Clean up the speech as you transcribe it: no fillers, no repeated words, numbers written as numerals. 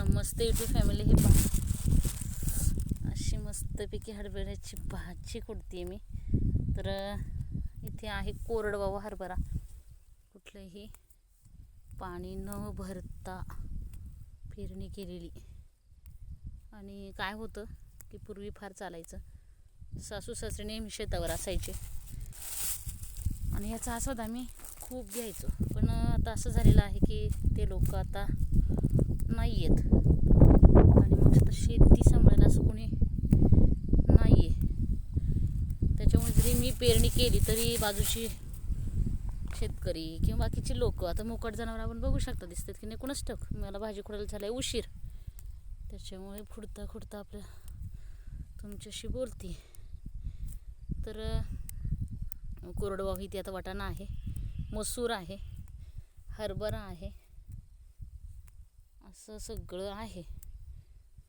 नमस्ते YouTube family. हे पहा, अशी मस्तपैकी हरभऱ्याची भाजी करते मी. तर इथे आहे कोरडवाहू हरभरा, कुठलंही पाणी न भरता पेरणी केलेली. आणि काय होतं की पूर्वी फार चालायचं, सासू सासरे नेहमी शेतावर असायचे आणि याचा आस्वाद आम्ही खूप घ्यायचो. पण आता असं झालेलं आहे की ते लोक आता नाही आहेत आणि मग आता शेती सांभाळायला असं कोणी नाही आहे. त्याच्यामुळे जरी मी पेरणी केली तरी बाजूची शेतकरी किंवा बाकीचे लोक, आता मोकाट जनावर आपण बघू शकता दिसतात की नाही कोणच ठाऊक. मला भाजी खोडायला झाला आहे उशीर, त्याच्यामुळे खुडता खुडता आपल्या तुमच्याशी बोलते. तर कोरडवाहू इथे आता वाटाणा आहे, मसूर आहे, हरभरा आहे, असं सगळं आहे.